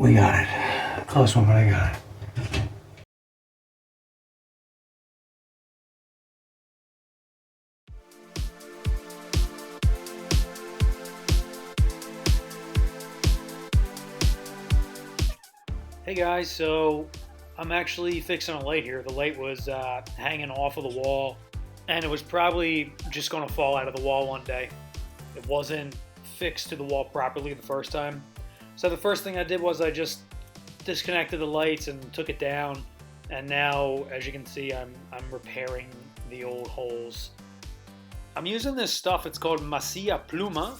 We got it. Close one, but I got it. Hey guys, so I'm actually fixing a light here. The light was hanging off of the wall and it was probably just going to fall out of the wall one day. It wasn't fixed to the wall properly the first time. So the first thing I did was I just disconnected the lights and took it down, and now as you can see I'm repairing the old holes. I'm using this stuff, it's called Masilla Pluma.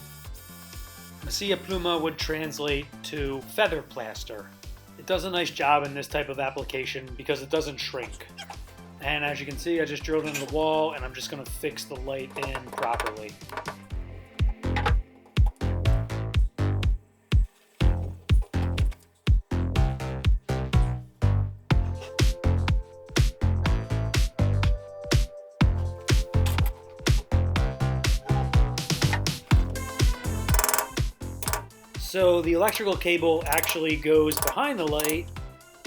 Masilla Pluma would translate to feather plaster. It does a nice job in this type of application because it doesn't shrink. And as you can see, I just drilled into the wall and I'm just going to fix the light in properly. So the electrical cable actually goes behind the light,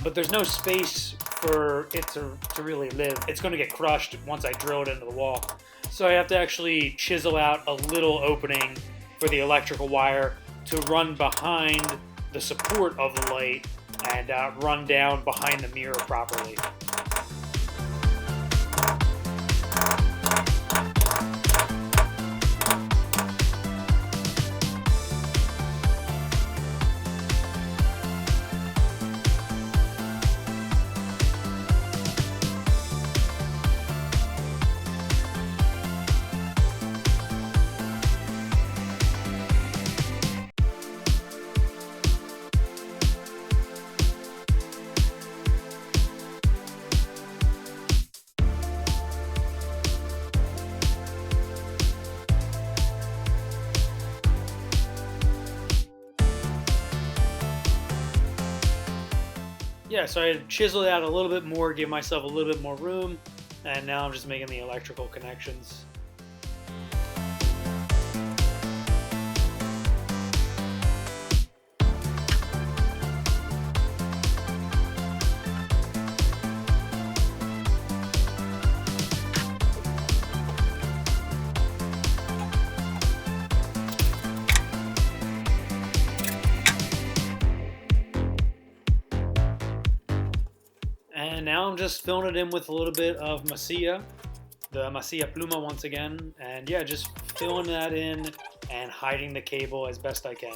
but there's no space for it to really live. It's going to get crushed once I drill it into the wall. So I have to actually chisel out a little opening for the electrical wire to run behind the support of the light and run down behind the mirror properly. Yeah, so I chiseled out a little bit more, give myself a little bit more room, and now I'm just making the electrical connections. And now I'm just filling it in with a little bit of Masilla, the Masilla Pluma once again. And yeah, just filling that in and hiding the cable as best I can.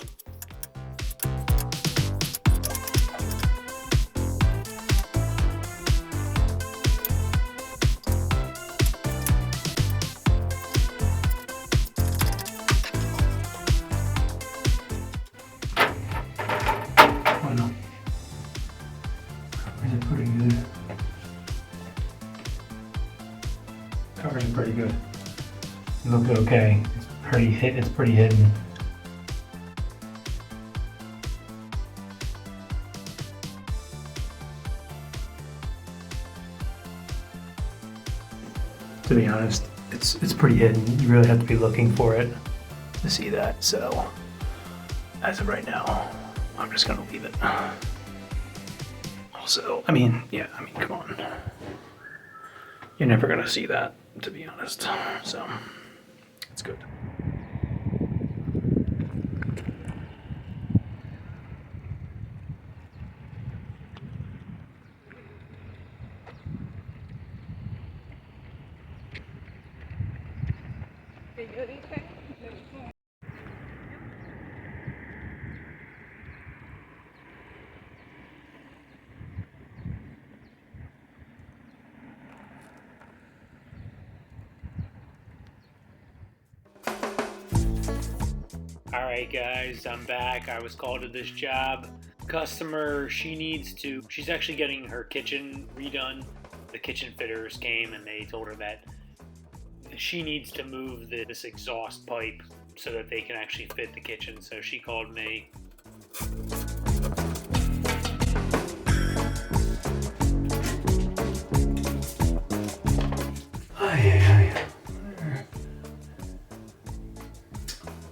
Oh no. Is it pretty good? Covers it pretty good. It looks okay. It's pretty hidden. To be honest, it's pretty hidden. You really have to be looking for it to see that. So as of right now, I'm just gonna leave it. Also, come on. You're never gonna see that, to be honest. So, it's good. Alright guys, I'm back. I was called to this job. Customer, she's actually getting her kitchen redone. The kitchen fitters came and they told her that she needs to move this exhaust pipe so that they can actually fit the kitchen. So she called me.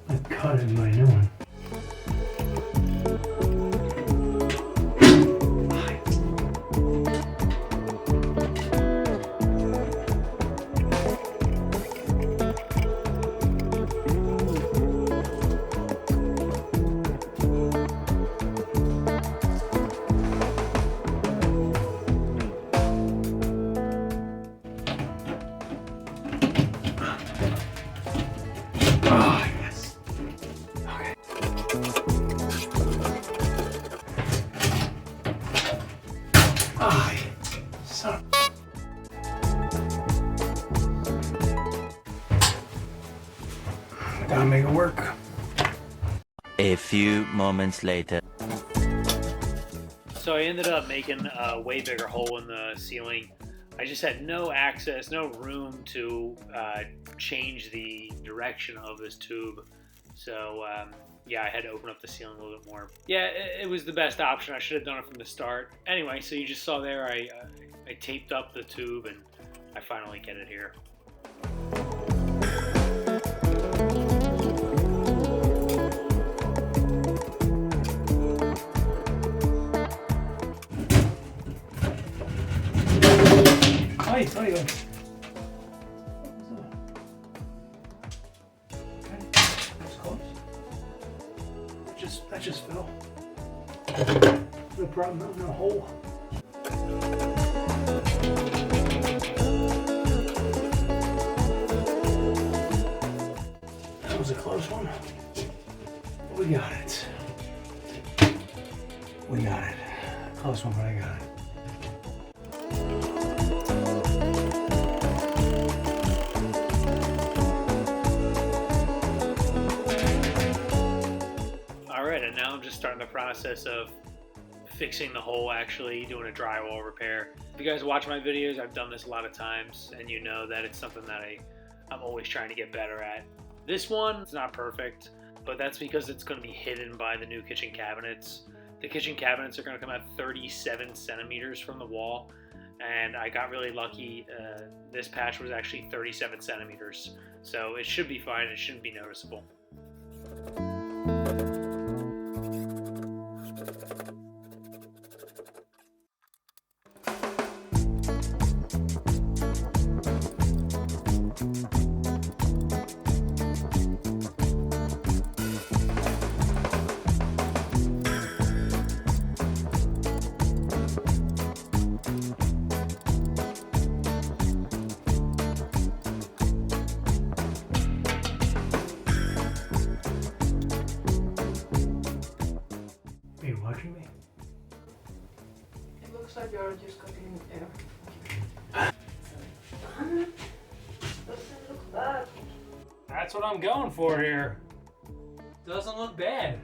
I cut in my new one. few moments later. So I ended up making a way bigger hole in the ceiling. I just had no access, no room to change the direction of this tube. So yeah, I had to open up the ceiling a little bit more. Yeah, it was the best option. I should have done it from the start. Anyway, so you just saw there, I taped up the tube and I finally get it here. Hi, sorry. Okay, that's close. That just fell. No problem, no hole. That was a close one. But we got it. We got it. Close one, but I got it. And now I'm just starting the process of fixing the hole, actually doing a drywall repair. If you guys watch my videos, I've done this a lot of times, and you know that it's something that I'm always trying to get better at. This one, it's not perfect, but that's because it's going to be hidden by the new kitchen cabinets. The kitchen cabinets are going to come out 37 centimeters from the wall, and I got really lucky. This patch was actually 37 centimeters, so it should be fine. It shouldn't be noticeable. Are you watching me? It looks like you're just cooking air. Doesn't look bad. That's what I'm going for here. Doesn't look bad.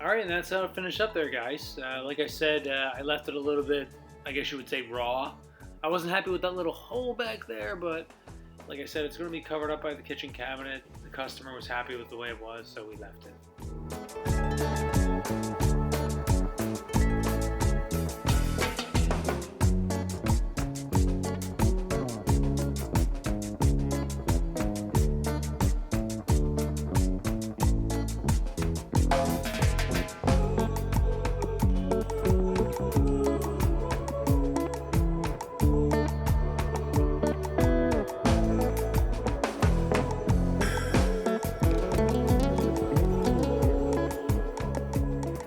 Alright, and that's how it finished up there, guys. Like I said, I left it a little bit, I guess you would say, raw. I wasn't happy with that little hole back there, but like I said, it's going to be covered up by the kitchen cabinet. The customer was happy with the way it was, so we left it.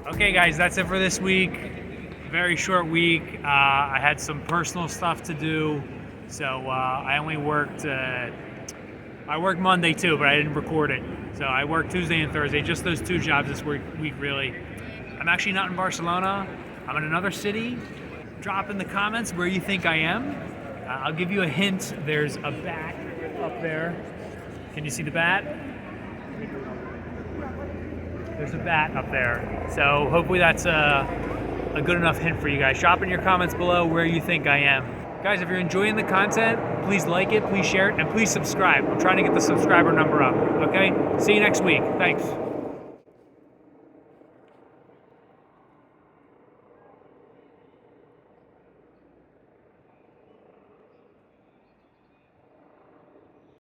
Okay guys, that's it for this week. Very short week. I had some personal stuff to do, so I only worked, I worked Monday too, but I didn't record it. So I worked Tuesday and Thursday, just those two jobs this week really. I'm actually not in Barcelona. I'm in another city. Drop in the comments where you think I am. I'll give you a hint. There's a bat up there. Can you see the bat? There's a bat up there. So hopefully that's a good enough hint for you guys. Drop in your comments below where you think I am. Guys, if you're enjoying the content, please like it, please share it, and please subscribe. I'm trying to get the subscriber number up, okay? See you next week. Thanks.